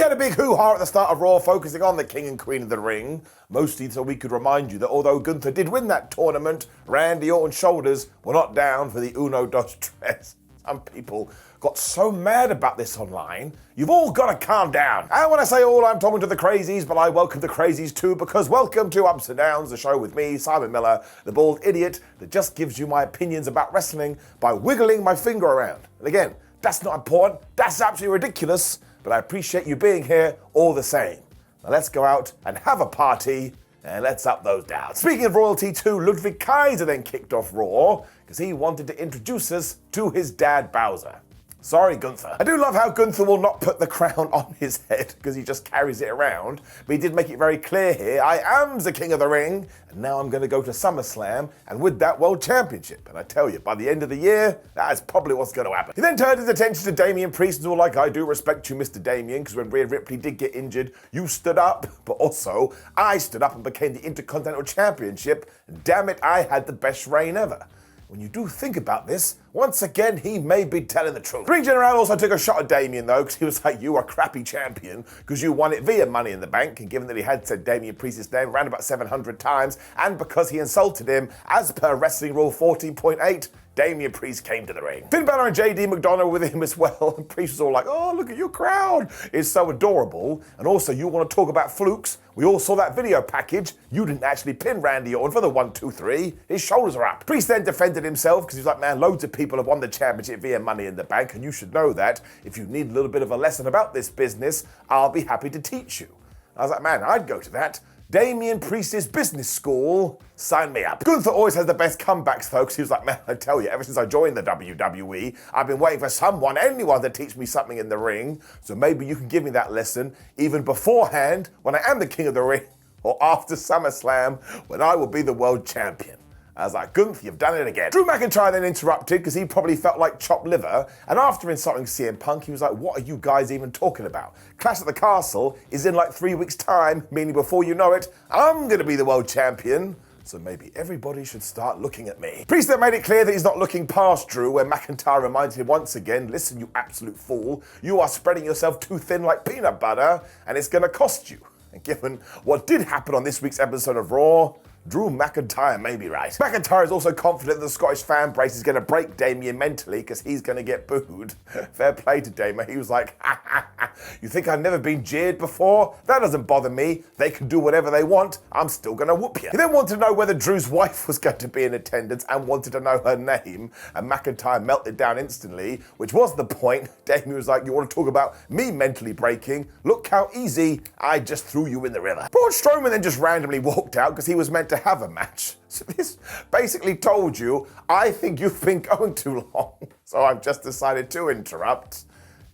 had a big hoo-ha at the start of Raw, focusing on the King and Queen of the Ring, mostly so we could remind you that although Gunther did win that tournament, Randy Orton's shoulders were not down for the Uno Dos Tres. Some people got so mad about this online. You've all got to calm down. And when I say all, I'm talking to the crazies, but I welcome the crazies too, because welcome to Ups and Downs, the show with me, Simon Miller, the bald idiot that just gives you my opinions about wrestling by wiggling my finger around. And again, that's not important, that's absolutely ridiculous, but I appreciate you being here all the same. Now let's go out and have a party, and let's up those down. Speaking of royalty too, Ludwig Kaiser then kicked off Raw because he wanted to introduce us to his dad Bowser. Sorry, Gunther. I do love how Gunther will not put the crown on his head because he just carries it around, but he did make it very clear here, I am the King of the Ring, and now I'm going to go to SummerSlam, and with that World Championship. And I tell you, by the end of the year, that is probably what's going to happen. He then turned his attention to Damian Priest and was all like, I do respect you, Mr. Damian, because when Rhea Ripley did get injured, you stood up, but also, I stood up and became the Intercontinental Championship, and damn it, I had the best reign ever. When you do think about this, once again, he may be telling the truth. Ring General also took a shot at Damian, though, because he was like, you are a crappy champion, because you won it via Money in the Bank, and given that he had said Damian Priest's name around about 700 times, and because he insulted him, as per Wrestling Rule 14.8, Damian Priest came to the ring. Finn Balor and JD McDonagh were with him as well, and Priest was all like, oh, look at your crowd. It's so adorable. And also, you want to talk about flukes? We all saw that video package. You didn't actually pin Randy Orton for the 1, 2, 3. His shoulders are up. Priest then defended himself because he was like, man, loads of people have won the championship via Money in the Bank, and you should know that. If you need a little bit of a lesson about this business, I'll be happy to teach you. I was like, man, I'd go to that. Damian Priest's business school, sign me up. Gunther always has the best comebacks though, because he was like, man, I tell you, ever since I joined the WWE, I've been waiting for anyone to teach me something in the ring, so maybe you can give me that lesson even beforehand when I am the King of the Ring, or after SummerSlam when I will be the world champion. I was like, Gunther, you've done it again. Drew McIntyre then interrupted because he probably felt like chopped liver, and after insulting CM Punk, he was like, what are you guys even talking about? Clash at the Castle is in like 3 weeks' time, meaning before you know it, I'm gonna be the world champion. So maybe everybody should start looking at me. Priest then made it clear that he's not looking past Drew, where McIntyre reminded him once again, listen, you absolute fool, you are spreading yourself too thin like peanut butter, and it's gonna cost you. And given what did happen on this week's episode of Raw, Drew McIntyre may be right. McIntyre is also confident that the Scottish fan base is going to break Damian mentally because he's going to get booed. Fair play to Damian. He was like, ha ha ha, you think I've never been jeered before? That doesn't bother me. They can do whatever they want. I'm still going to whoop you. He then wanted to know whether Drew's wife was going to be in attendance and wanted to know her name. And McIntyre melted down instantly, which was the point. Damian was like, you want to talk about me mentally breaking? Look how easy I just threw you in the river. Braun Strowman then just randomly walked out because he was meant to have a match. So this basically told you, I think you've been going too long, so I've just decided to interrupt.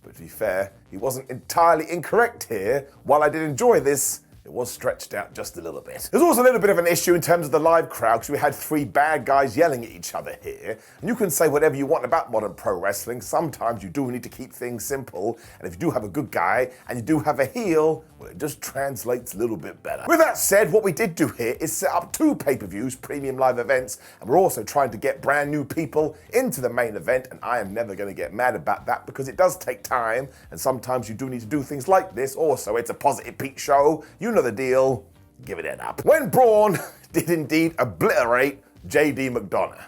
But to be fair, he wasn't entirely incorrect here. While I did enjoy this, it was stretched out just a little bit. There's also a little bit of an issue in terms of the live crowd because we had 3 bad guys yelling at each other here. And you can say whatever you want about modern pro wrestling. Sometimes you do need to keep things simple. And if you do have a good guy and you do have a heel, well, it just translates a little bit better. With that said, what we did do here is set up 2 pay-per-views, premium live events, and we're also trying to get brand new people into the main event, and I am never going to get mad about that because it does take time, and sometimes you do need to do things like this. Also, it's a Positive Pete show. You know the deal. Give it up. When Braun did indeed obliterate JD McDonagh.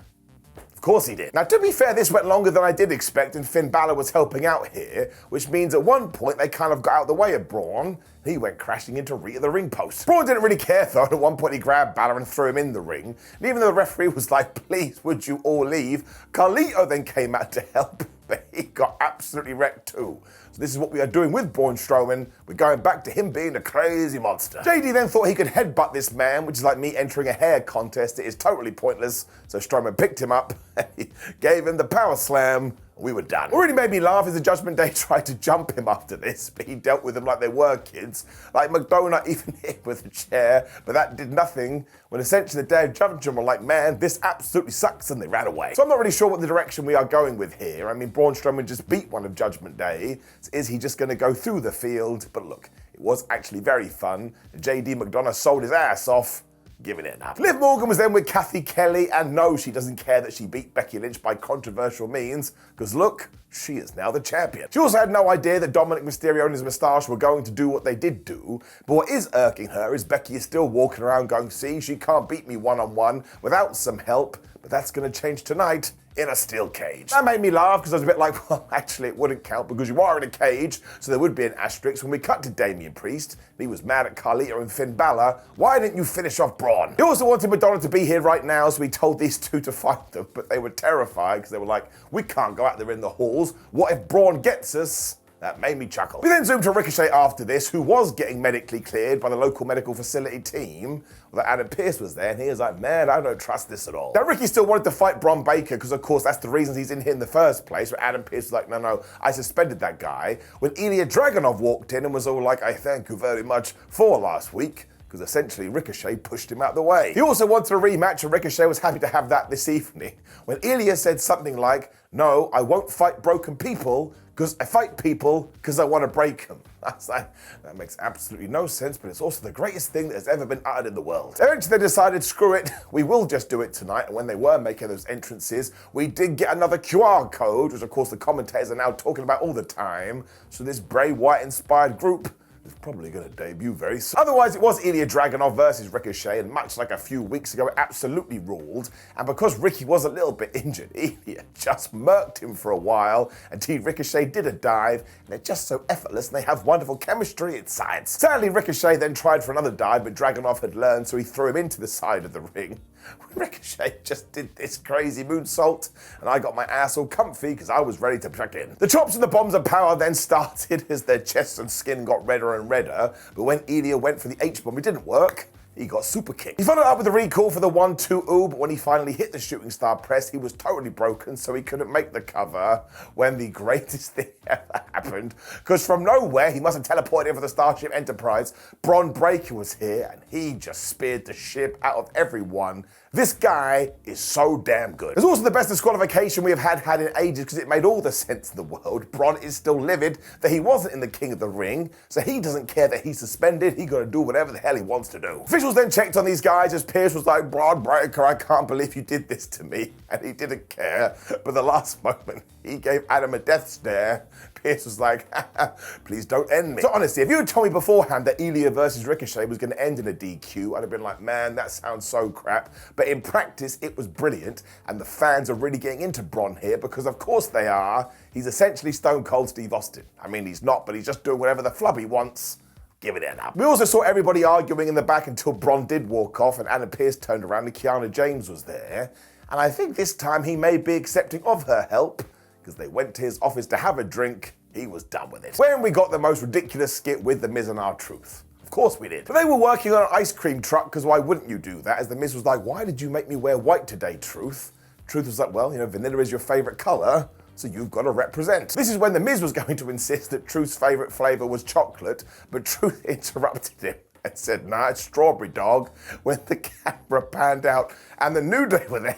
Of course he did. Now, to be fair, this went longer than I did expect, and Finn Balor was helping out here, which means at one point they kind of got out of the way of Braun. He went crashing into Rhea the ring post. Braun didn't really care though, and at one point he grabbed Balor and threw him in the ring. And even though the referee was like, please, would you all leave? Carlito then came out to help, but he got absolutely wrecked too. So this is what we are doing with Braun Strowman. We're going back to him being a crazy monster. JD then thought he could headbutt this man, which is like me entering a hair contest. It is totally pointless. So Strowman picked him up, he gave him the power slam. We were done. What really made me laugh is the Judgment Day tried to jump him after this, but he dealt with them like they were kids. Like McDonagh even hit him with a chair, but that did nothing. When essentially the Day of Judgment were like, man, this absolutely sucks, and they ran away. So I'm not really sure what the direction we are going with here. I mean, Braun Strowman just beat one of Judgment Day. So is he just going to go through the field? But look, it was actually very fun. JD McDonagh sold his ass off. Giving it enough. Liv Morgan was then with Kathy Kelly, and no, she doesn't care that she beat Becky Lynch by controversial means, because look, she is now the champion. She also had no idea that Dominic Mysterio and his moustache were going to do what they did do, but what is irking her is Becky is still walking around going, see, she can't beat me one-on-one without some help, but that's going to change tonight in a steel cage. That made me laugh because I was a bit like, well, actually it wouldn't count because you are in a cage, so there would be an asterisk when we cut to Damian Priest, and he was mad at Carlito and Finn Balor. Why didn't you finish off Braun? He also wanted McDonagh to be here right now, so he told these two to fight them, but they were terrified because they were like, we can't go out there in the halls. What if Braun gets us? That made me chuckle. We then zoomed to Ricochet after this, who was getting medically cleared by the local medical facility team. Well, Adam Pearce was there, and he was like, man, I don't trust this at all. Now, Ricky still wanted to fight Bron Breakker, because of course that's the reason he's in here in the first place, but Adam Pearce was like, no, I suspended that guy. When Ilja Dragunov walked in and was all like, I thank you very much for last week, because essentially Ricochet pushed him out the way. He also wanted a rematch, and Ricochet was happy to have that this evening, when Ilja said something like, no, I won't fight broken people, because I fight people because I want to break them. That's like, that makes absolutely no sense, but it's also the greatest thing that has ever been uttered in the world. Eventually they decided, screw it, we will just do it tonight, and when they were making those entrances, we did get another QR code, which of course the commentators are now talking about all the time, so this Bray Wyatt-inspired group is probably going to debut very soon. Otherwise, it was Ilja Dragunov versus Ricochet, and much like a few weeks ago, it absolutely ruled. And because Ricky was a little bit injured, Ilja just murked him for a while until Ricochet did a dive, and they're just so effortless, and they have wonderful chemistry, it's science. Sadly, Ricochet then tried for another dive, but Dragunov had learned, so he threw him into the side of the ring. Ricochet just did this crazy moonsault, and I got my ass all comfy because I was ready to chuck in. The chops and the bombs of power then started as their chests and skin got redder and redder, but when Ilja went for the H-bomb, it didn't work. He got super kicked. He followed up with a recall for the 1-2-ooh, but when he finally hit the shooting star press, he was totally broken, so he couldn't make the cover when the greatest thing ever happened. Because from nowhere, he must have teleported in for the Starship Enterprise. Bron Breakker was here, and he just speared the ship out of everyone. This guy is so damn good. It's also the best disqualification we have had in ages because it made all the sense in the world. Braun is still livid that he wasn't in the King of the Ring, so he doesn't care that he's suspended. He's gonna do whatever the hell he wants to do. Officials then checked on these guys as Pearce was like, Bron Breakker, I can't believe you did this to me. And he didn't care. But the last moment, he gave Adam a death stare. Pearce was like, please don't end me. So honestly, if you had told me beforehand that Ilja versus Ricochet was going to end in a DQ, I'd have been like, man, that sounds so crap. But in practice, it was brilliant, and the fans are really getting into Braun here because of course they are. He's essentially Stone Cold Steve Austin. I mean, he's not, but he's just doing whatever the flubby wants. Give it an up. We also saw everybody arguing in the back until Braun did walk off and Adam Pearce turned around and Kiana James was there. And I think this time he may be accepting of her help, because they went to his office to have a drink. He was done with it. When we got the most ridiculous skit with the Miz and R-Truth. Of course we did. But they were working on an ice cream truck, because why wouldn't you do that? As the Miz was like, why did you make me wear white today, Truth? Truth was like, well, you know, vanilla is your favorite color, so you've got to represent. This is when the Miz was going to insist that Truth's favorite flavor was chocolate, but Truth interrupted him and said, nah, it's strawberry, dog, when the camera panned out and the New Day were there,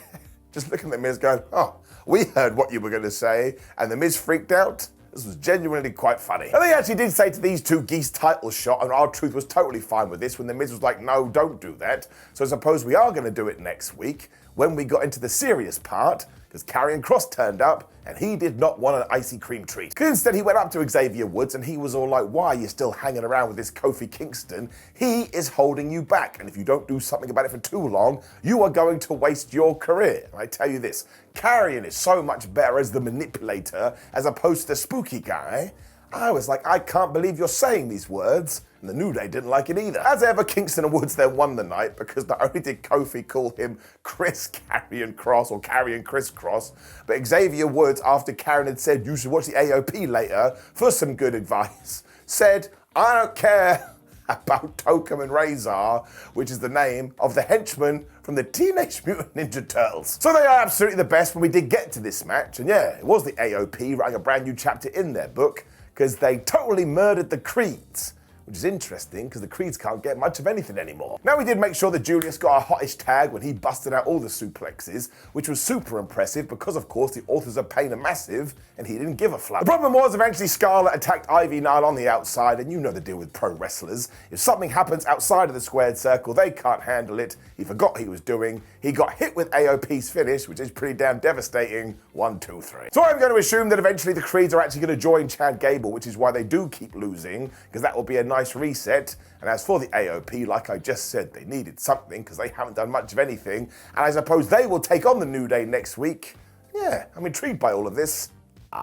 just looking at the Miz going, oh, we heard what you were going to say, and the Miz freaked out. This was genuinely quite funny. And they actually did say to these two geese title shot, and R-Truth was totally fine with this when the Miz was like, no, don't do that. So I suppose we are going to do it next week when we got into the serious part, because Karrion Kross turned up and he did not want an icy cream treat. Because instead he went up to Xavier Woods and he was all like, why are you still hanging around with this Kofi Kingston? He is holding you back, and if you don't do something about it for too long, you are going to waste your career. And I tell you this, Karrion is so much better as the manipulator as opposed to the spooky guy. I was like, I can't believe you're saying these words. And the New Day didn't like it either. As ever, Kingston and Woods then won the night because not only did Kofi call him Chris Karrion Kross or Karrion Chris Cross, but Xavier Woods, after Karrion had said you should watch the AOP later for some good advice, said, I don't care about Tokum and Razor, which is the name of the henchman from the Teenage Mutant Ninja Turtles. So they are absolutely the best when we did get to this match. And yeah, it was the AOP writing a brand new chapter in their book because they totally murdered the Creeds which is interesting because the Creeds can't get much of anything anymore. Now, we did make sure that Julius got a hottish tag when he busted out all the suplexes, which was super impressive because, of course, the Authors of Pain are massive and he didn't give a flap. The problem was eventually Scarlett attacked Ivy Nile on the outside, and you know the deal with pro wrestlers. If something happens outside of the squared circle, they can't handle it. He forgot what he was doing. He got hit with AOP's finish, which is pretty damn devastating. 1, 2, 3. So I'm going to assume that eventually the Creeds are actually going to join Chad Gable, which is why they do keep losing, because that will be a nice reset. And as for the AOP, like I just said, they needed something because they haven't done much of anything. And I suppose they will take on the New Day next week. Yeah, I'm intrigued by all of this.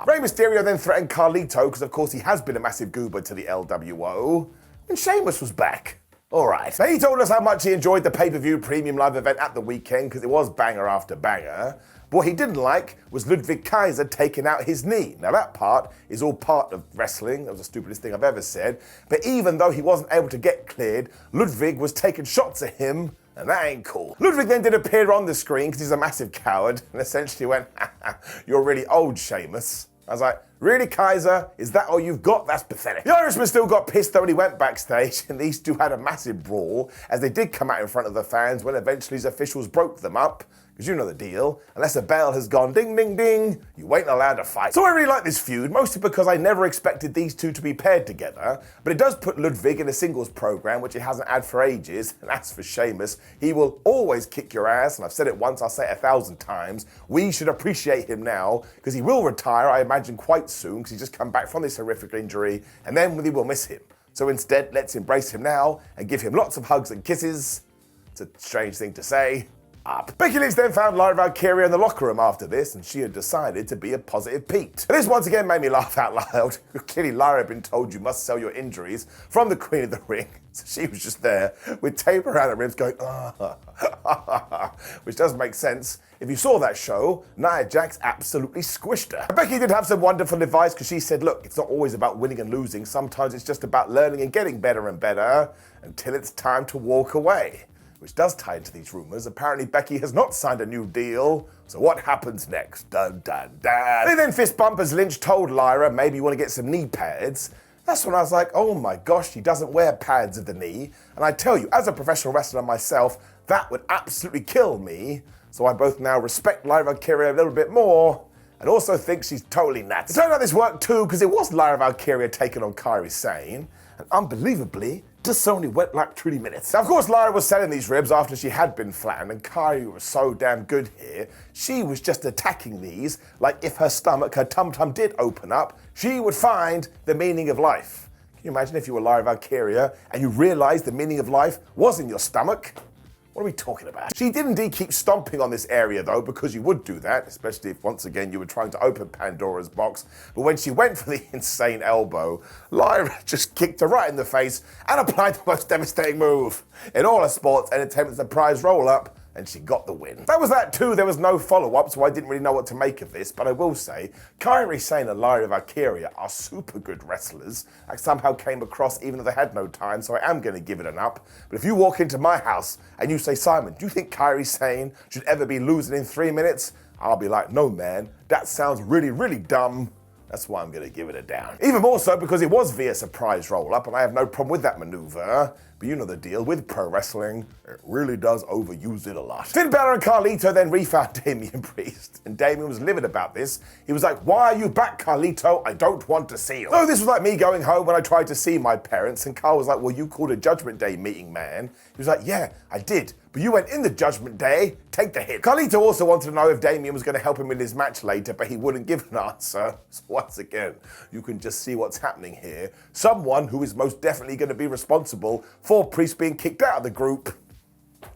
Rey Mysterio then threatened Carlito because, of course, he has been a massive goober to the LWO. And Sheamus was back. Alright. So he told us how much he enjoyed the pay-per-view premium live event at the weekend because it was banger after banger. But what he didn't like was Ludwig Kaiser taking out his knee. Now that part is all part of wrestling. That was the stupidest thing I've ever said. But even though he wasn't able to get cleared, Ludwig was taking shots at him, and that ain't cool. Ludwig then did appear on the screen because he's a massive coward and essentially went, "You're really old, Sheamus." I was like, really, Kaiser? Is that all you've got? That's pathetic. The Irishman still got pissed though when he went backstage, and these two had a massive brawl, as they did come out in front of the fans when eventually his officials broke them up. Because you know the deal. Unless a bell has gone ding, ding, ding, you ain't allowed to fight. So I really like this feud, mostly because I never expected these two to be paired together. But it does put Ludwig in a singles program, which he hasn't had for ages. And as for Sheamus, he will always kick your ass. And I've said it once, I'll say it 1,000 times. We should appreciate him now, because he will retire, I imagine, quite soon, because he's just come back from this horrific injury. And then we will miss him. So instead, let's embrace him now and give him lots of hugs and kisses. It's a strange thing to say. Becky Lynch then found Lyra Valkyria in the locker room after this, and she had decided to be a positive Pete. And this once again made me laugh out loud. Clearly Lyra had been told you must sell your injuries from the Queen of the Ring, so she was just there with tape around her ribs going, which does make sense. If you saw that show, Nia Jax absolutely squished her. Becky did have some wonderful advice because she said, look, it's not always about winning and losing. Sometimes it's just about learning and getting better and better until it's time to walk away. Which does tie into these rumors. Apparently Becky has not signed a new deal, so what happens next? Dun dun dun. They then fist bump as Lynch told Lyra, maybe you want to get some knee pads. That's when I was like, oh my gosh, she doesn't wear pads of the knee. And I tell you, as a professional wrestler myself, that would absolutely kill me. So I both now respect Lyra Valkyria a little bit more, and also think she's totally nuts. It turned out this worked too, because it was Lyra Valkyria taking on Kairi Sane, and unbelievably, this only went like 20 minutes. Now, of course, Lyra was selling these ribs after she had been flattened, and Kairi was so damn good here. She was just attacking these like if her stomach, her tum-tum did open up, she would find the meaning of life. Can you imagine if you were Lyra Valkyria and you realized the meaning of life was in your stomach? What are we talking about? She did indeed keep stomping on this area though, because you would do that, especially if once again you were trying to open Pandora's box. But when she went for the insane elbow, Lyra just kicked her right in the face and applied the most devastating move in all of sports entertainment, surprise roll-up, and she got the win. That was that too. There was no follow-up, so I didn't really know what to make of this, but I will say, Kairi Sane and Lyra Valkyria are super good wrestlers. I somehow came across even though they had no time, so I am going to give it an up. But if you walk into my house and you say, Simon, do you think Kairi Sane should ever be losing in 3 minutes? I'll be like, no man, that sounds really, really dumb. That's why I'm going to give it a down. Even more so because it was via surprise roll-up, and I have no problem with that maneuver. But you know the deal, with pro wrestling, it really does overuse it a lot. Finn Balor and Carlito then refound Damian Priest, and Damian was livid about this. He was like, why are you back, Carlito? I don't want to see you. So this was like me going home when I tried to see my parents, and Carl was like, well, you called a Judgment Day meeting, man. He was like, yeah, I did. But you went in the Judgment Day, take the hit. Carlito also wanted to know if Damian was going to help him in his match later, but he wouldn't give an answer. So once again, you can just see what's happening here. Someone who is most definitely going to be responsible for Priest being kicked out of the group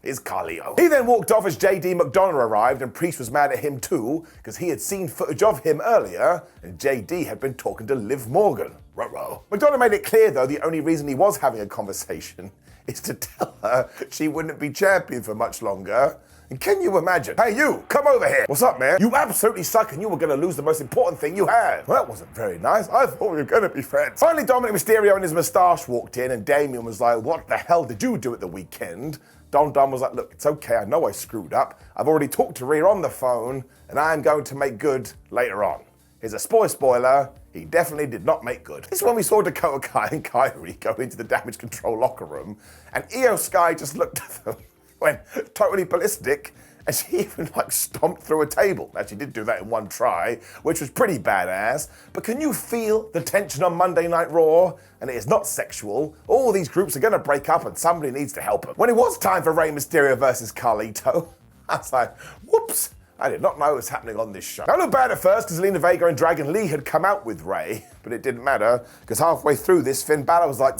is Carlito. He then walked off as JD McDonagh arrived, and Priest was mad at him too, because he had seen footage of him earlier, and JD had been talking to Liv Morgan. Ruh-roh. McDonagh made it clear though the only reason he was having a conversation is to tell her she wouldn't be champion for much longer. And can you imagine? Hey you, come over here. What's up, man? You absolutely suck and you were gonna lose the most important thing you had. Well, that wasn't very nice. I thought we were gonna be friends. Finally, Dominic Mysterio and his moustache walked in, and Damian was like, what the hell did you do at the weekend? Dom was like, look, it's okay, I know I screwed up. I've already talked to Rhea on the phone, and I am going to make good later on. Here's a spoiler, he definitely did not make good. This is when we saw Dakota Kai and Kairi go into the Damage Control locker room, and Io Sky just looked at them, went totally ballistic, and she even stomped through a table. Now, she did do that in one try, which was pretty badass, but can you feel the tension on Monday Night Raw? And it is not sexual. All these groups are gonna break up and somebody needs to help them. When it was time for Rey Mysterio versus Carlito, I was like, whoops, I did not know what was happening on this show. I looked bad at first because Zelina Vega and Dragon Lee had come out with Rey, but it didn't matter because halfway through this, Finn Balor was like,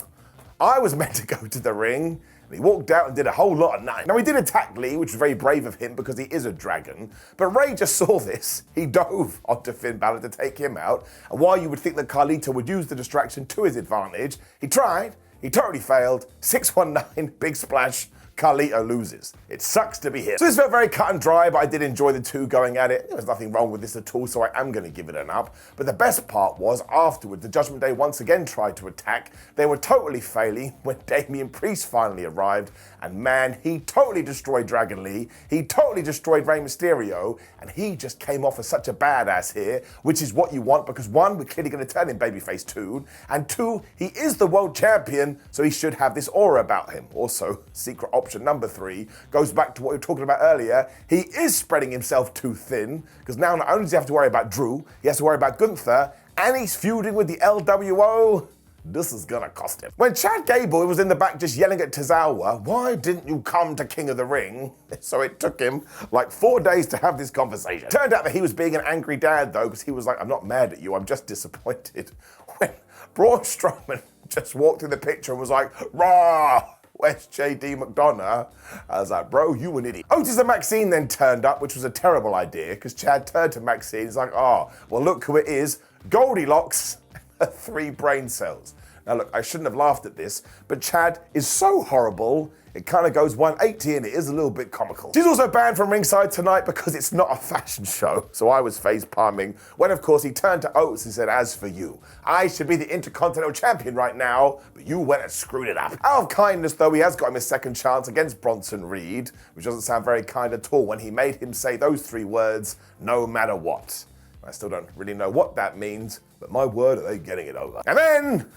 I was meant to go to the ring. And he walked out and did a whole lot of nothing. Now, he did attack Lee, which was very brave of him because he is a dragon. But Rey just saw this. He dove onto Finn Balor to take him out. And while you would think that Carlito would use the distraction to his advantage, he tried. He totally failed. 619, big splash. Carlito loses. It sucks to be him. So this felt very cut and dry, but I did enjoy the two going at it. There was nothing wrong with this at all, so I am going to give it an up. But the best part was afterward, the Judgment Day once again tried to attack. They were totally failing when Damian Priest finally arrived. And man, he totally destroyed Dragon Lee. He totally destroyed Rey Mysterio. And he just came off as such a badass here, which is what you want because one, we're clearly going to turn him babyface too. And two, he is the world champion, so he should have this aura about him. Also, secret option number 3 goes back to what we were talking about earlier. He is spreading himself too thin because now not only does he have to worry about Drew, he has to worry about Gunther, and he's feuding with the LWO. This is gonna cost him. When Chad Gable was in the back just yelling at Tozawa, why didn't you come to King of the Ring? So it took him 4 days to have this conversation. Turned out that he was being an angry dad though, because he was like, I'm not mad at you, I'm just disappointed. When Braun Strowman just walked in the picture and was like, rah! Where's JD McDonagh? I was like, bro, you an idiot. Otis and Maxine then turned up, which was a terrible idea, because Chad turned to Maxine. He's like, oh, well, look who it is. Goldilocks, 3 brain cells. Now, look, I shouldn't have laughed at this, but Chad is so horrible, it kind of goes 180 and it is a little bit comical. She's also banned from ringside tonight because it's not a fashion show. So I was face palming when, of course, he turned to Otis and said, as for you, I should be the Intercontinental Champion right now, but you went and screwed it up. Out of kindness, though, he has got him a second chance against Bronson Reed, which doesn't sound very kind at all when he made him say those 3 words, no matter what. I still don't really know what that means, but my word, are they getting it over. And then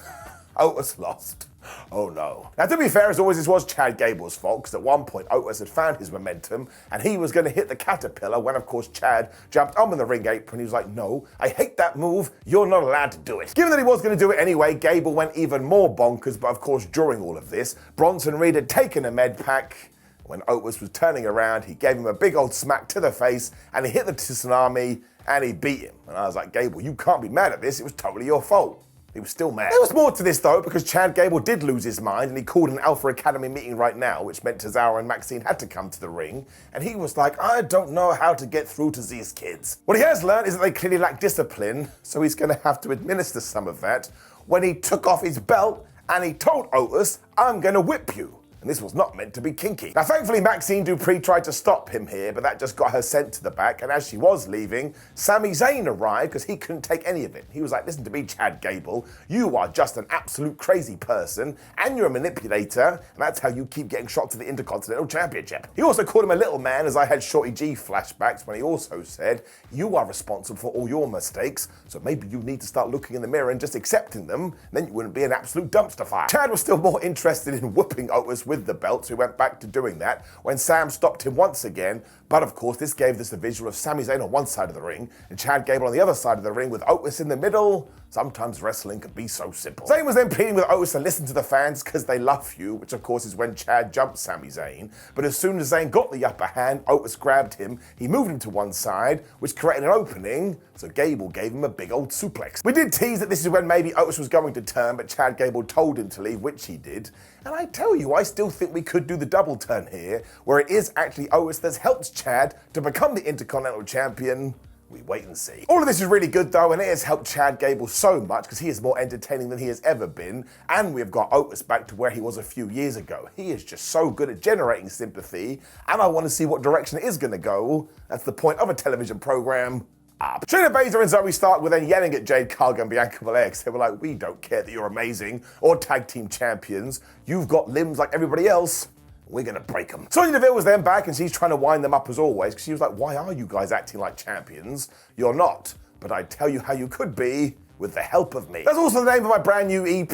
Otis lost. Oh no. Now, to be fair, as always, this was Chad Gable's fault, because at one point Otis had found his momentum and he was going to hit the caterpillar when, of course, Chad jumped on the ring apron. He was like, no, I hate that move. You're not allowed to do it. Given that he was going to do it anyway, Gable went even more bonkers, but of course, during all of this, Bronson Reed had taken a med pack. When Otis was turning around, he gave him a big old smack to the face and he hit the tsunami and he beat him. And I was like, Gable, you can't be mad at this. It was totally your fault. He was still mad. There was more to this though, because Chad Gable did lose his mind and he called an Alpha Academy meeting right now, which meant Tozawa and Maxine had to come to the ring. And he was like, I don't know how to get through to these kids. What he has learned is that they clearly lack discipline, so he's gonna have to administer some of that when he took off his belt and he told Otis, I'm gonna whip you. And this was not meant to be kinky. Now, thankfully, Maxine Dupree tried to stop him here, but that just got her sent to the back. And as she was leaving, Sami Zayn arrived because he couldn't take any of it. He was like, listen to me, Chad Gable. You are just an absolute crazy person, and you're a manipulator, and that's how you keep getting shot to the Intercontinental Championship. He also called him a little man, as I had Shorty G flashbacks when he also said, you are responsible for all your mistakes, so maybe you need to start looking in the mirror and just accepting them, and then you wouldn't be an absolute dumpster fire. Chad was still more interested in whooping Otis with the belt, so he went back to doing that when Sam stopped him once again. But of course, this gave us a visual of Sami Zayn on one side of the ring and Chad Gable on the other side of the ring with Otis in the middle. Sometimes wrestling can be so simple. Zayn was then pleading with Otis to listen to the fans because they love you, which of course is when Chad jumped Sami Zayn. But as soon as Zayn got the upper hand, Otis grabbed him, he moved him to one side, which created an opening, so Gable gave him a big old suplex. We did tease that this is when maybe Otis was going to turn, but Chad Gable told him to leave, which he did. And I tell you, I still think we could do the double turn here, where it is actually Otis that's helped Chad to become the Intercontinental Champion. We wait and see. All of this is really good though, and it has helped Chad Gable so much because he is more entertaining than he has ever been, and we've got Otis back to where he was a few years ago. He is just so good at generating sympathy, and I want to see what direction it is going to go. That's the point of a television program. Up. Shayna Baszler and Zoe Stark were then yelling at Jade Cargill and Bianca Belair because they were like, we don't care that you're amazing or tag team champions. You've got limbs like everybody else. We're gonna break them. Sonya Deville was then back and she's trying to wind them up as always because she was like, why are you guys acting like champions? You're not. But I tell you how you could be with the help of me. That's also the name of my brand new EP.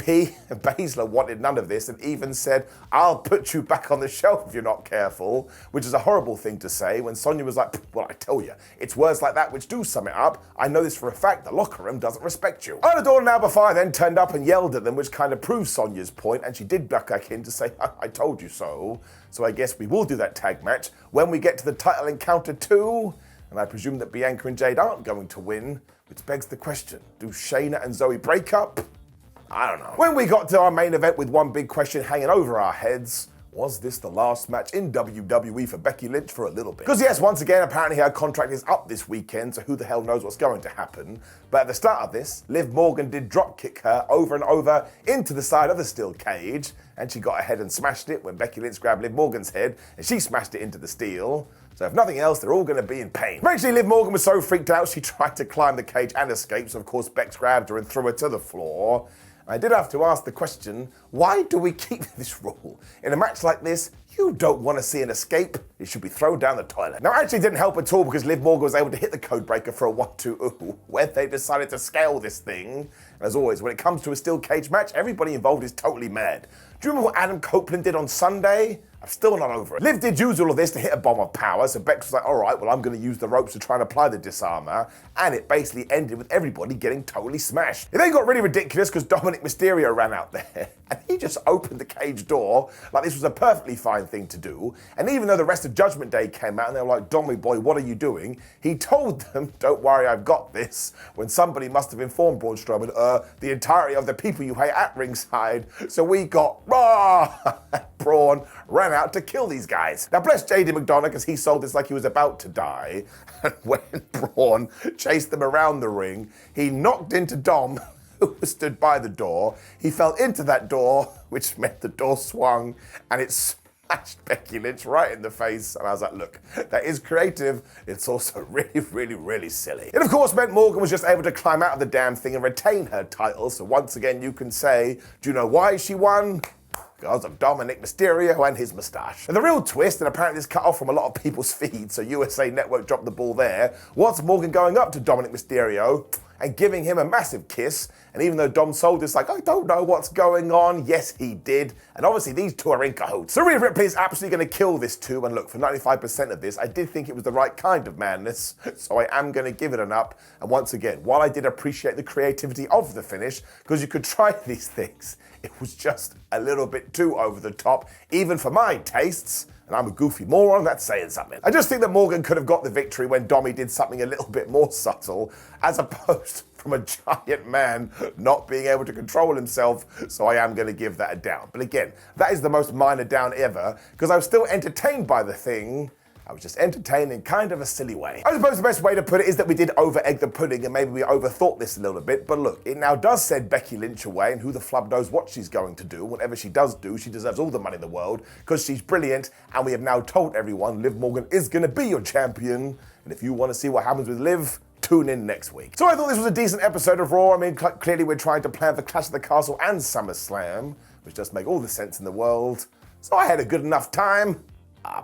Baszler wanted none of this and even said, I'll put you back on the shelf if you're not careful, which is a horrible thing to say when Sonya was like, well, I tell you, it's words like that which do sum it up. I know this for a fact, the locker room doesn't respect you. Dawn and Alba Fire then turned up and yelled at them, which kind of proves Sonya's point, and she did back in to say, I told you so. So I guess we will do that tag match when we get to the title encounter too. And I presume that Bianca and Jade aren't going to win, which begs the question, do Shayna and Zoe break up? I don't know. When we got to our main event with one big question hanging over our heads, was this the last match in WWE for Becky Lynch for a little bit? Because yes, once again, apparently her contract is up this weekend, so who the hell knows what's going to happen. But at the start of this, Liv Morgan did drop kick her over and over into the side of the steel cage, and she got ahead and smashed it when Becky Lynch grabbed Liv Morgan's head and she smashed it into the steel. So if nothing else, they're all going to be in pain. Eventually, Liv Morgan was so freaked out, she tried to climb the cage and escape, so of course Bex grabbed her and threw her to the floor. I did have to ask the question, why do we keep this rule? In a match like this, you don't want to see an escape. It should be thrown down the toilet. Now, actually, it didn't help at all because Liv Morgan was able to hit the code breaker for a 1-2, where they decided to scale this thing. And as always, when it comes to a steel cage match, everybody involved is totally mad. Do you remember what Adam Copeland did on Sunday? I'm still not over it. Liv did use all of this to hit a bomb of power, so Bex was like, all right, well, I'm going to use the ropes to try and apply the disarmer, and it basically ended with everybody getting totally smashed. It then got really ridiculous because Dominic Mysterio ran out there, and he just opened the cage door like this was a perfectly fine thing to do, and even though the rest of Judgment Day came out and they were like, Dommy boy, what are you doing? He told them, don't worry, I've got this, when somebody must have informed Braun Strowman, the entirety of the people you hate at ringside, so we got, Braun ran out to kill these guys. Now bless JD McDonagh because he sold this like he was about to die. And when Braun chased them around the ring, he knocked into Dom, who stood by the door. He fell into that door, which meant the door swung and it smashed Becky Lynch right in the face. And I was like, look, that is creative. It's also really, really, really silly. It of course meant Morgan was just able to climb out of the damn thing and retain her title. So once again, you can say, do you know why she won? Because of Dominic Mysterio and his moustache. And the real twist, and apparently it's cut off from a lot of people's feeds, so USA Network dropped the ball there, was Morgan going up to Dominic Mysterio and giving him a massive kiss. And even though Dom sold this like, I don't know what's going on, yes, he did. And obviously these two are in cahoots. So Rhea Ripley is absolutely going to kill this too. And look, for 95% of this, I did think it was the right kind of madness. So I am going to give it an up. And once again, while I did appreciate the creativity of the finish, because you could try these things, it was just a little bit too over the top, even for my tastes. And I'm a goofy moron, that's saying something. I just think that Morgan could have got the victory when Dommy did something a little bit more subtle, as opposed from a giant man not being able to control himself, so I am going to give that a down. But again, that is the most minor down ever, because I was still entertained by the thing. I was just entertained in kind of a silly way. I suppose the best way to put it is that we did over-egg the pudding and maybe we overthought this a little bit, but look, it now does send Becky Lynch away, and who the flub knows what she's going to do. Whatever she does do, she deserves all the money in the world because she's brilliant, and we have now told everyone Liv Morgan is going to be your champion, and if you want to see what happens with Liv, tune in next week. So I thought this was a decent episode of Raw. I mean, clearly we're trying to plan for Clash of the Castle and SummerSlam, which does make all the sense in the world, so I had a good enough time.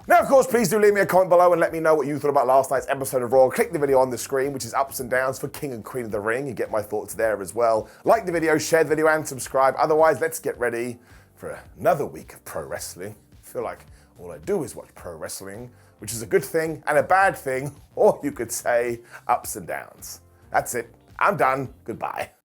Now, of course, please do leave me a comment below and let me know what you thought about last night's episode of Raw. Click the video on the screen, which is ups and downs for King and Queen of the Ring. You get my thoughts there as well. Like the video, share the video, and subscribe. Otherwise, let's get ready for another week of pro wrestling. I feel like all I do is watch pro wrestling, which is a good thing and a bad thing, or you could say ups and downs. That's it. I'm done. Goodbye.